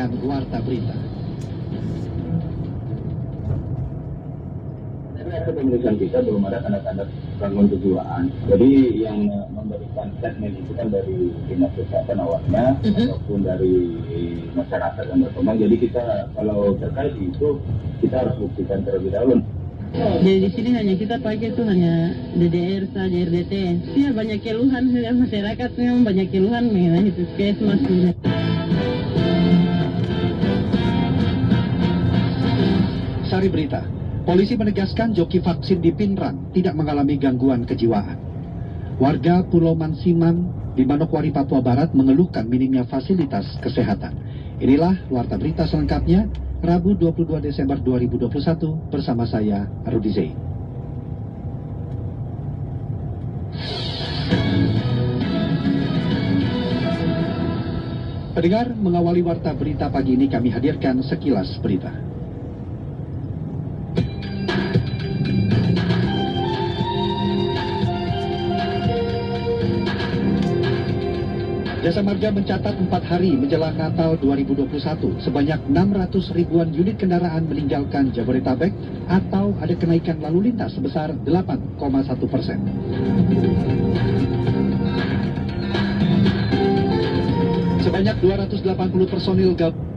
dengan Warta Berita. Hasil pemeriksaan kita belum ada tanda-tanda gangguan kejiwaan. Jadi yang memberikan statement itu kan dari dinas kesehatan awalnya ataupun dari masyarakat yang berkembang. Jadi kita kalau terkait itu kita harus buktikan terlebih dahulu. Jadi di sini hanya kita pakai itu hanya DDR saja, RDT. Ya banyak keluhan masyarakat, memang banyak keluhan mengenai puskesmas. Sari Berita. Polisi menegaskan joki vaksin di Pinrang tidak mengalami gangguan kejiwaan. Warga Pulau Mansiman di Manokwari, Papua Barat mengeluhkan minimnya fasilitas kesehatan. Inilah Warta Berita selengkapnya, Rabu 22 Desember 2021 bersama saya, Rudi Zain. Pendengar, mengawali Warta Berita pagi ini kami hadirkan sekilas berita. Jasa Marga mencatat 4 hari menjelang Natal 2021, sebanyak 600 ribuan unit kendaraan meninggalkan Jabodetabek atau ada kenaikan lalu lintas sebesar 8,1%. Sebanyak 280 personil gabungan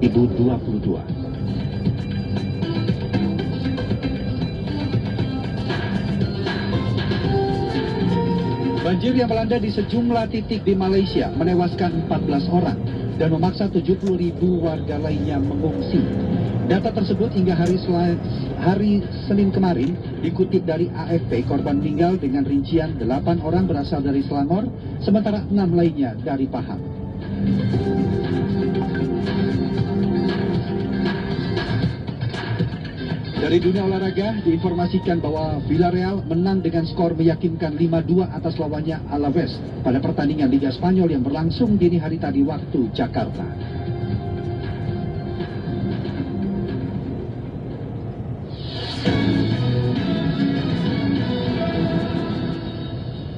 Ibu 22. Banjir yang melanda di sejumlah titik di Malaysia menewaskan 14 orang dan memaksa 70 ribu warga lainnya mengungsi. Data tersebut hingga hari Senin kemarin dikutip dari AFP, korban meninggal dengan rincian 8 orang berasal dari Selangor, sementara 6 lainnya dari Pahang. Dari dunia olahraga diinformasikan bahwa Villarreal menang dengan skor meyakinkan 5-2 atas lawannya Alaves pada pertandingan Liga Spanyol yang berlangsung dini hari tadi waktu Jakarta.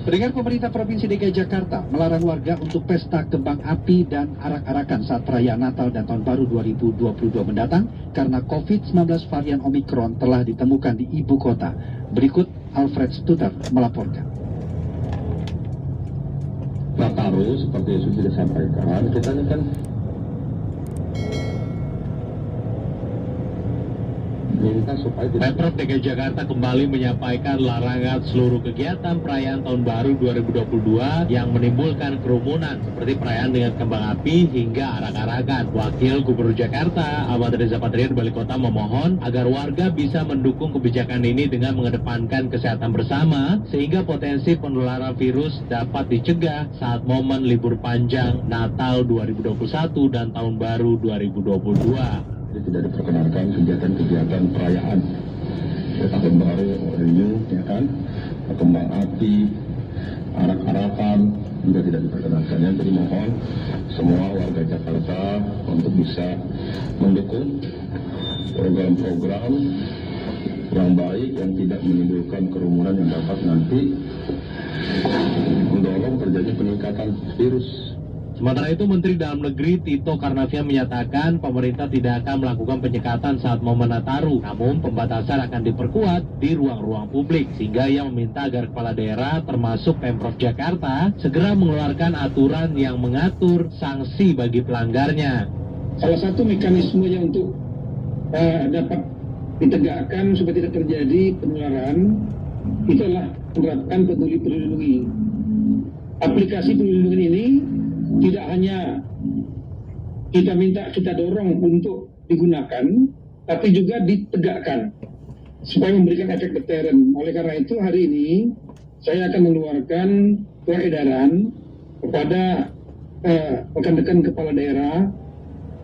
Pendengar, pemerintah Provinsi DKI Jakarta melarang warga untuk pesta kembang api dan arak-arakan saat perayaan Natal dan Tahun Baru 2022 mendatang karena COVID-19 varian Omikron telah ditemukan di ibu kota. Berikut Alfred Stuter melaporkan. Nataru seperti yang sudah disampaikan, kita ini kan Pemprov DKI Jakarta kembali menyampaikan larangan seluruh kegiatan perayaan Tahun Baru 2022 yang menimbulkan kerumunan seperti perayaan dengan kembang api hingga arak-arakan. Wakil Gubernur Jakarta Ahmad Riza Patria Wali Kota memohon agar warga bisa mendukung kebijakan ini dengan mengedepankan kesehatan bersama sehingga potensi penularan virus dapat dicegah saat momen libur panjang Natal 2021 dan Tahun Baru 2022. Tidak diperkenankan kegiatan-kegiatan perayaan Tahun Baru New, ya kan, kembang api, arak-arakan juga tidak diperkenankan. Jadi mohon semua warga Jakarta untuk bisa mendukung program-program yang baik yang tidak menimbulkan kerumunan yang dapat nanti mendorong terjadi peningkatan virus. Sementara itu, Menteri Dalam Negeri Tito Karnavian menyatakan pemerintah tidak akan melakukan penyekatan saat momen Nataru, namun pembatasan akan diperkuat di ruang-ruang publik, sehingga ia meminta agar kepala daerah termasuk Pemprov Jakarta segera mengeluarkan aturan yang mengatur sanksi bagi pelanggarnya. Salah satu mekanismenya untuk dapat ditegakkan supaya tidak terjadi penularan itu adalah menerapkan Peduli Lindungi. Aplikasi Peduli Lindungi ini tidak hanya kita dorong untuk digunakan, tapi juga ditegakkan supaya memberikan efek deteren. Oleh karena itu hari ini saya akan mengeluarkan surat edaran kepada rekan-rekan kepala daerah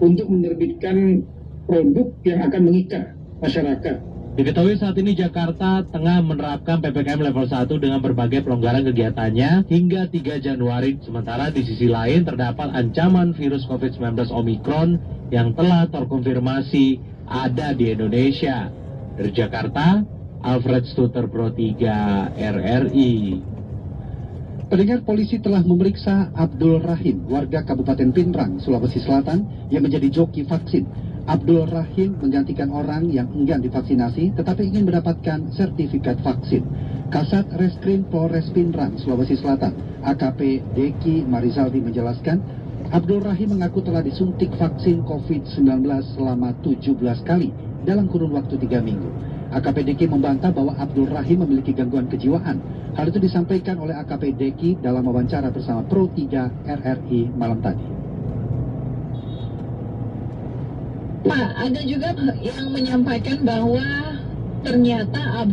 untuk menerbitkan produk yang akan mengikat masyarakat. Diketahui saat ini Jakarta tengah menerapkan PPKM level 1 dengan berbagai pelonggaran kegiatannya hingga 3 Januari. Sementara di sisi lain terdapat ancaman virus COVID-19 Omikron yang telah terkonfirmasi ada di Indonesia. Dari Jakarta, Alfred Stuter Pro 3 RRI. Pendengar, polisi telah memeriksa Abdul Rahim, warga Kabupaten Pinrang, Sulawesi Selatan, yang menjadi joki vaksin. Abdul Rahim menggantikan orang yang enggan divaksinasi tetapi ingin mendapatkan sertifikat vaksin. Kasat Reskrim Polres Pinrang, Sulawesi Selatan, AKP Deki Marizaldi menjelaskan, Abdul Rahim mengaku telah disuntik vaksin COVID-19 selama 17 kali dalam kurun waktu 3 minggu. AKP Deki membantah bahwa Abdul Rahim memiliki gangguan kejiwaan. Hal itu disampaikan oleh AKP Deki dalam wawancara bersama Pro 3 RRI malam tadi. Pak, ada juga yang menyampaikan bahwa ternyata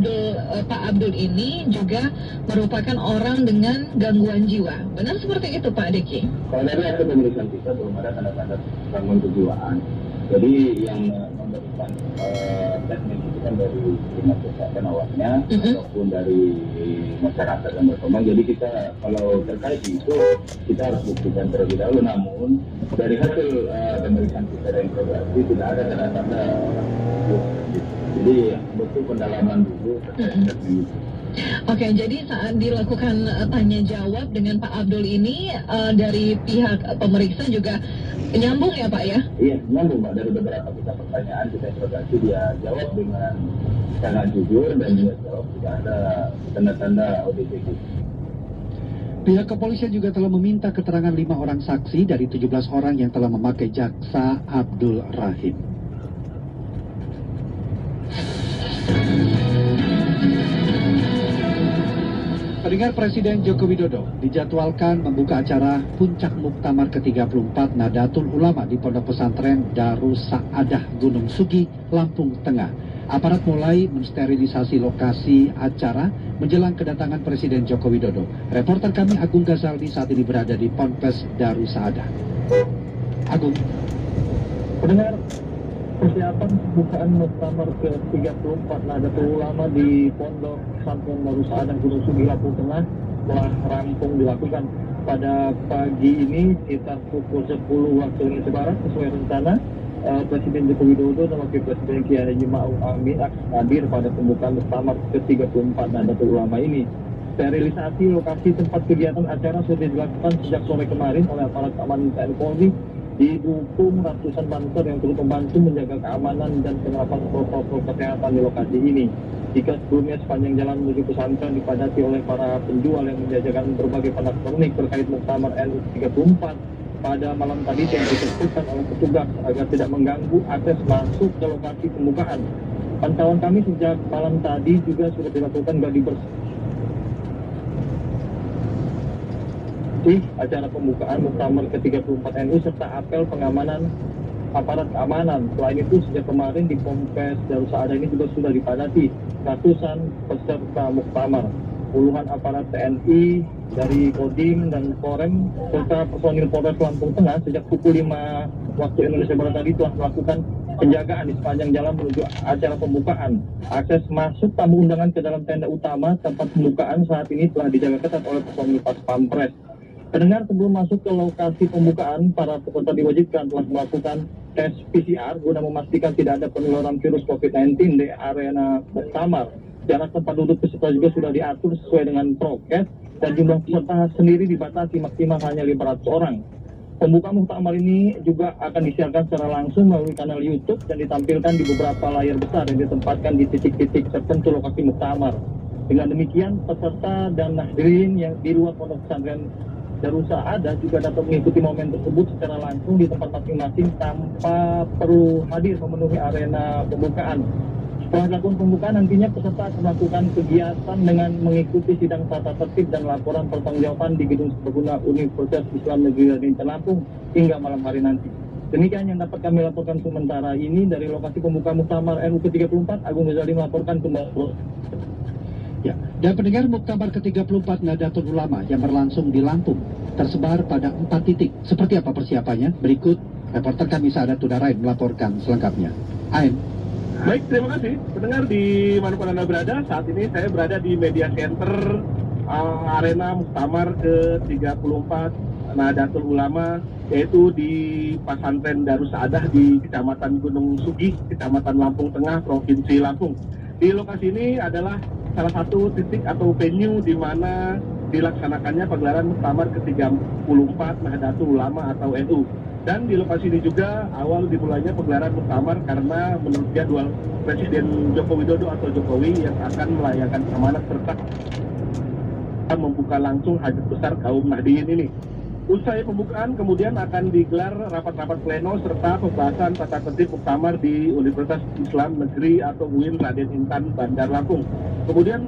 Pak Abdul ini juga merupakan orang dengan gangguan jiwa. Benar seperti itu, Pak Deki? Kalau dari hasil pemeriksaan kita belum ada tanda-tanda gangguan kejiwaan. Jadi yang memberikan statement itu kan dari dinas kesehatan awalnya ataupun dari masyarakat yang berkembang. Jadi kita kalau terkait itu kita harus buktikan terlebih dahulu. Namun dari hasil pemeriksaan kita dan interogasi tidak ada tanda-tanda orang tersebut. Jadi butuh pendalaman dulu terkait statement itu. Oke, jadi saat dilakukan tanya jawab dengan Pak Abdul ini dari pihak pemeriksa juga nyambung ya Pak ya? Iya, nyambung Pak. Dari beberapa kita pertanyaan kita interogasi dia jawab dengan sangat jujur dan dia jawab tidak ada tanda-tanda ODP. Pihak kepolisian juga telah meminta keterangan 5 orang saksi dari 17 orang yang telah memakai jaksa Abdul Rahim. Pendengar, Presiden Joko Widodo dijadwalkan membuka acara Puncak Muktamar ke-34 Nahdlatul Ulama di Pondok Pesantren Darus Saadah Gunung Sugi, Lampung Tengah. Aparat mulai mensterilisasi lokasi acara menjelang kedatangan Presiden Joko Widodo. Reporter kami Agung Ghazaldi saat ini berada di Ponpes Darus Saadah. Agung. Pendengar, persiapan pembukaan Muktamar ke-34 Nahdlatul Ulama di Pondok Pesantren Darus Saadah Gunung Sugi, Lampung Tengah telah rampung dilakukan pada pagi ini sekitar pukul 10 waktu Indonesia Barat sesuai rencana. Presiden Joko Widodo dan Wakil Presiden Kiai Haji Ma'ruf Amin akan hadir pada pembukaan Muktamar ke-34 Nahdlatul Ulama ini. Sterilisasi lokasi tempat kegiatan acara sudah dilakukan sejak sore kemarin oleh aparat keamanan TNI Polri, didukung ratusan banser yang turut membantu menjaga keamanan dan penerapan protokol kesehatan di lokasi ini. Jika sebelumnya sepanjang jalan menuju pesantren dipadati oleh para penjual yang menjajakan berbagai pernak-pernik terkait Muktamar NU 34, pada malam tadi yang ditentukan oleh petugas agar tidak mengganggu akses masuk ke lokasi pembukaan. Pantauan kami sejak malam tadi juga sudah dilakukan gladi bersih acara pembukaan Muktamar ke-34 NU serta apel pengamanan aparat keamanan. Selain itu, sejak kemarin di Ponpes Darus Saadah ini juga sudah dipadati ratusan peserta Muktamar. Puluhan aparat TNI dari Kodim dan Korem serta personil Polres Lampung Tengah sejak pukul 5 waktu Indonesia Barat tadi telah melakukan penjagaan di sepanjang jalan menuju acara pembukaan. Akses masuk tamu undangan ke dalam tenda utama tempat pembukaan saat ini telah dijaga ketat oleh personil Pas Pampres. Pendengar, sebelum masuk ke lokasi pembukaan, para peserta diwajibkan telah melakukan tes PCR guna memastikan tidak ada penularan virus COVID-19 di arena Muktamar. Jarak tempat duduk peserta juga sudah diatur sesuai dengan prokes dan jumlah peserta sendiri dibatasi maksimal hanya 500 orang. Pembukaan Muktamar ini juga akan disiarkan secara langsung melalui kanal YouTube dan ditampilkan di beberapa layar besar yang ditempatkan di titik-titik tertentu lokasi Muktamar. Dengan demikian, peserta dan hadirin yang di luar pondok pesantren Darus Saadah juga dapat mengikuti momen tersebut secara langsung di tempat masing-masing tanpa perlu hadir memenuhi arena pembukaan. Setelah dilakukan pembukaan, nantinya peserta akan melakukan kegiatan dengan mengikuti sidang tata tertib dan laporan pertanggungjawaban di Gedung Serbaguna Universitas Islam Negeri Radin Lampung hingga malam hari nanti. Demikian yang dapat kami laporkan sementara ini dari lokasi pembukaan Muktamar NU ke-34. Agung Ghazali melaporkan kembali. Ya, dan pendengar, Muktamar ke-34 Nahdlatul Ulama yang berlangsung di Lampung tersebar pada 4 titik. Seperti apa persiapannya? Berikut reporter kami Saadat Tudarain melaporkan selengkapnya. Ain. Baik, terima kasih. Pendengar di manapun Anda berada, saat ini saya berada di Media Center arena Muktamar ke-34 Nahdlatul Ulama yaitu di Pesantren Darus Saadah di Kecamatan Gunung Sugih, Kecamatan Lampung Tengah, Provinsi Lampung. Di lokasi ini adalah salah satu titik atau venue di mana dilaksanakannya pagelaran Muktamar ke-34 Nahdlatul Ulama atau NU. Dan di lokasi ini juga awal dimulainya pagelaran Muktamar karena menurut jadwal Presiden Joko Widodo atau Jokowi yang akan melayangkan amanat serta membuka langsung hajat besar kaum Nahdliyin ini. Usai pembukaan kemudian akan digelar rapat-rapat pleno serta pembahasan tata tertib Muktamar di Universitas Islam Negeri atau UIN Raden Intan Bandar Lampung. Kemudian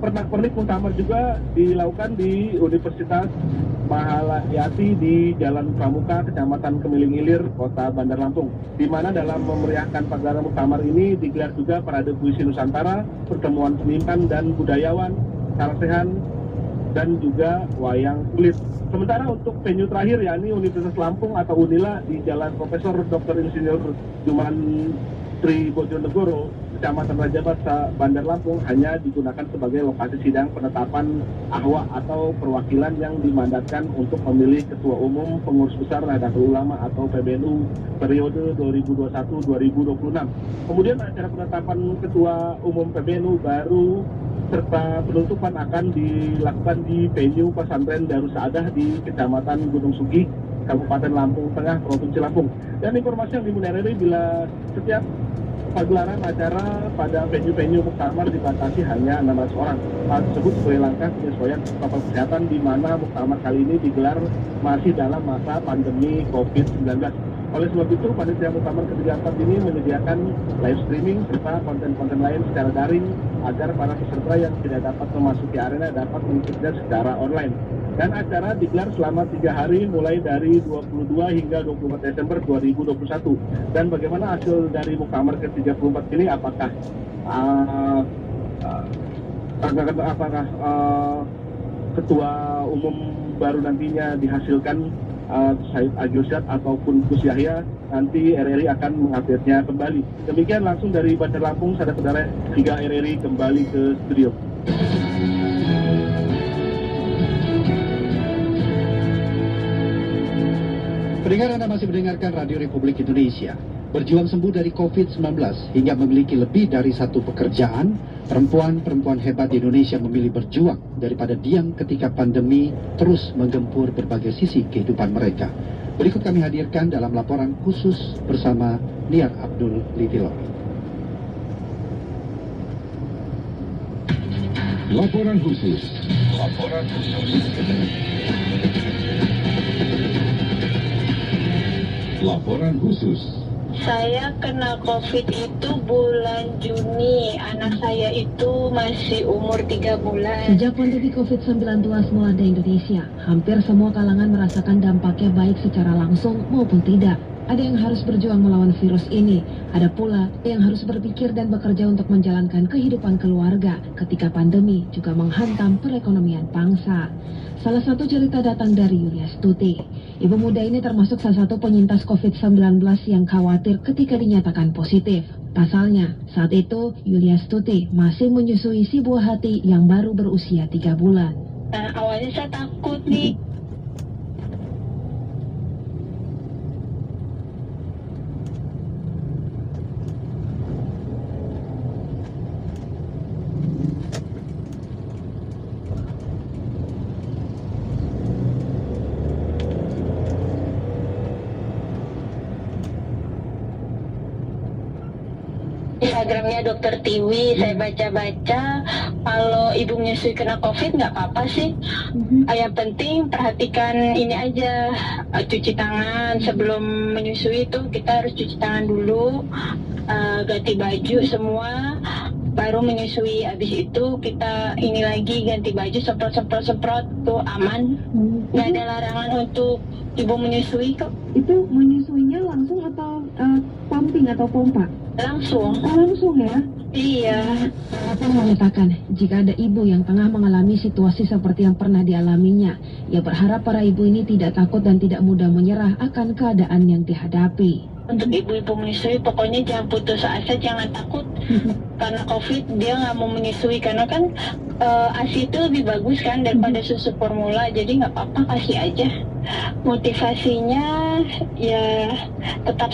pernak-pernik Muktamar juga dilakukan di Universitas Mahalayati di Jalan Pramuka, Kecamatan Kemiling Ilir, Kota Bandar Lampung. Di mana dalam memeriahkan pagelaran Muktamar ini digelar juga parade puisi Nusantara, pertemuan seniman dan budayawan, sarasehan, dan juga wayang kulit. Sementara untuk venue terakhir yakni Universitas Lampung atau UNILA di Jalan Profesor Dr. Insinyur Jumantri Bojonegoro, Kecamatan Raja Basa, Bandar Lampung hanya digunakan sebagai lokasi sidang penetapan ahwa atau perwakilan yang dimandatkan untuk memilih Ketua Umum Pengurus Besar Nahdlatul Ulama atau PBNU periode 2021-2026. Kemudian acara penetapan Ketua Umum PBNU baru serta penutupan akan dilakukan di venue Pesantren Darus Saadah di Kecamatan Gunung Sugih, Kabupaten Lampung Tengah, Provinsi Lampung. Dan informasi yang dimudah ini bila setiap pagelaran acara pada venue-venue Muktamar dibatasi hanya 600 orang. Hal tersebut sebagai langkah penyesuaian protokol kesehatan di mana Muktamar kali ini digelar masih dalam masa pandemi COVID-19. Oleh sebab itu, panitia Muktamar ke-34 ini menyediakan live streaming serta konten-konten lain secara daring agar para peserta yang tidak dapat memasuki arena dapat mengikutinya secara online. Dan acara digelar selama 3 hari mulai dari 22 hingga 24 Desember 2021. Dan bagaimana hasil dari Muktamar ke-34 ini? Apakah Ketua Umum baru nantinya dihasilkan Said Agilsyad ataupun Gus Yahya, nanti RRI akan mengupdate-nya kembali. Demikian langsung dari Bandar Lampung, saudara-saudara, hingga RRI kembali ke studio. Pendengar, Anda masih mendengarkan Radio Republik Indonesia. Berjuang sembuh dari COVID-19 hingga memiliki lebih dari satu pekerjaan, perempuan-perempuan hebat di Indonesia memilih berjuang daripada diam ketika pandemi terus menggempur berbagai sisi kehidupan mereka. Berikut kami hadirkan dalam laporan khusus bersama Niar Abdul Litilo. Laporan khusus. Laporan khusus. Saya kena COVID itu bulan Juni. Anak saya itu masih umur 3 bulan. Sejak pandemi COVID-19 melanda Indonesia, hampir semua kalangan merasakan dampaknya baik secara langsung maupun tidak. Ada yang harus berjuang melawan virus ini, ada pula yang harus berpikir dan bekerja untuk menjalankan kehidupan keluarga ketika pandemi juga menghantam perekonomian bangsa. Salah satu cerita datang dari Yulia Stuti. Ibu muda ini termasuk salah satu penyintas COVID-19 yang khawatir ketika dinyatakan positif. Pasalnya, saat itu Yulia Stuti masih menyusui si buah hati yang baru berusia 3 bulan. Awalnya saya takut nih. Instagramnya Dokter Tiwi, saya baca-baca kalau ibu menyusui kena COVID nggak apa-apa sih. Yang penting perhatikan ini aja, cuci tangan sebelum menyusui itu kita harus cuci tangan dulu, ganti baju semua, baru menyusui. Habis itu kita ini lagi ganti baju, semprot tuh aman. Nggak ada larangan untuk ibu menyusui kok. Itu menyusuinya langsung atau pumping atau pompa? Langsung. Langsung ya? Iya. Apa mengatakan jika ada ibu yang tengah mengalami situasi seperti yang pernah dialaminya, ia berharap para ibu ini tidak takut dan tidak mudah menyerah akan keadaan yang dihadapi. untuk ibu-ibu menyusui, pokoknya jangan putus asa, jangan takut karena COVID dia nggak mau menyusui, karena kan ASI itu lebih bagus kan daripada susu formula, jadi nggak apa-apa, kasih aja. Motivasinya ya tetap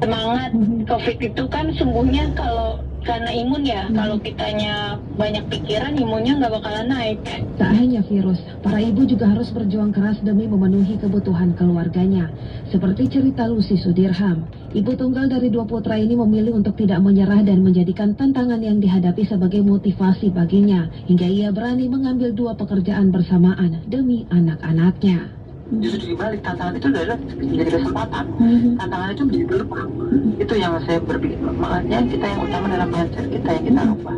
semangat. COVID itu kan sembuhnya kalau karena imun ya, kalau kitanya banyak pikiran, imunnya nggak bakalan naik. Tak hanya virus, para ibu juga harus berjuang keras demi memenuhi kebutuhan keluarganya. Seperti cerita Lucy Sudirham, ibu tunggal dari 2 putra ini memilih untuk tidak menyerah dan menjadikan tantangan yang dihadapi sebagai motivasi baginya, hingga ia berani mengambil 2 pekerjaan bersamaan demi anak-anaknya. Justru dibalik, tantangan itu adalah menjadi kesempatan. Tantangan itu menjadi peluang. Itu yang saya berpikir. Makanya kita yang utama dalam mindset kita yang kita rubah.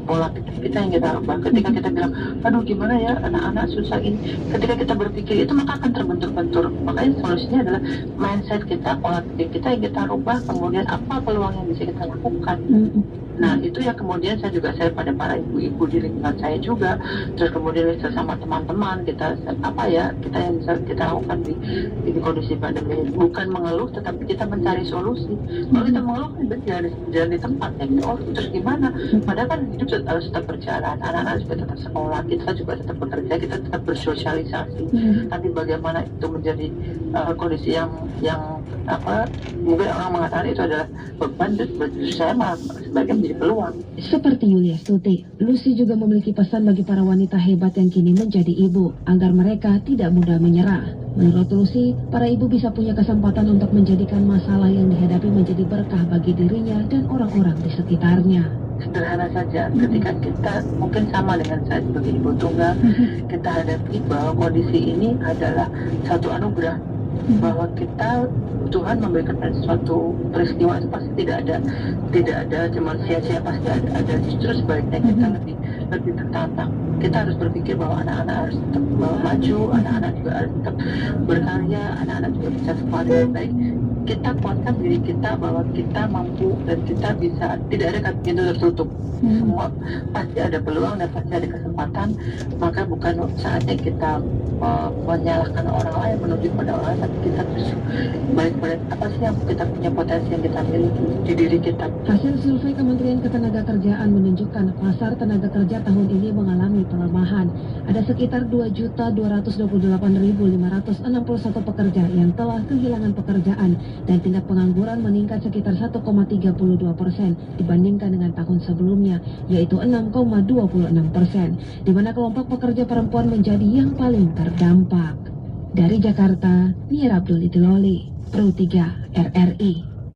Pola pikir kita yang kita rubah. Ketika kita bilang, aduh gimana ya anak-anak susah ini. Ketika kita berpikir itu maka akan terbentur-bentur. Makanya solusinya adalah mindset kita, pola pikir kita yang kita rubah. Kemudian apa peluang yang bisa kita lakukan. Nah itu ya kemudian saya pada para ibu-ibu di lingkungan saya juga, terus kemudian bersama teman-teman kita kita yang bisa kita lakukan di kondisi pandemi, bukan mengeluh tetapi kita mencari solusi. Kalau kita mengeluh kan jalan di tempat ya, terus gimana? Padahal kan hidup harus tetap berjalan, anak-anak juga tetap sekolah, kita juga tetap bekerja, kita tetap bersosialisasi. Tapi bagaimana itu menjadi kondisi yang mungkin orang mengatakan itu adalah beban, justru saya malah sebagai menjadi peluang. Seperti Yulia Stuti, Lucy juga memiliki pesan bagi para wanita hebat yang kini menjadi ibu, agar mereka tidak mudah menyerah. Menurut Lucy, para ibu bisa punya kesempatan untuk menjadikan masalah yang dihadapi menjadi berkah bagi dirinya dan orang-orang di sekitarnya. Sederhana saja, ketika kita mungkin sama dengan saya sebagai ibu tunggal, kita hadapi bahwa kondisi ini adalah satu anugerah, bahwa kita Tuhan memberikan suatu peristiwa itu pasti tidak ada cuma sia-sia, pasti ada justru sebaliknya kita lebih tertantang. Kita harus berpikir bahwa anak-anak harus tetap maju, anak-anak juga harus tetap berkarya, anak-anak juga bisa sekolah dengan baik. Kita kuatkan diri kita bahwa kita mampu dan kita bisa, tidak ada pintu tertutup. Semua pasti ada peluang dan pasti ada kesempatan. Maka bukan saatnya kita menyalahkan orang lain, menuju pada orang lain, tapi kita terus balik pada apa sih yang kita punya, potensi yang kita miliki di diri kita. Hasil survei Kementerian Ketenagakerjaan menunjukkan pasar tenaga kerja tahun ini mengalami pelemahan. Ada sekitar 2.228.561 pekerja yang telah kehilangan pekerjaan dan tingkat pengangguran meningkat sekitar 1,32% dibandingkan dengan tahun sebelumnya, yaitu 6,26%, di mana kelompok pekerja perempuan menjadi yang paling terdampak. Dari Jakarta, Nia Abdul Itiloli, Pro 3 RRI.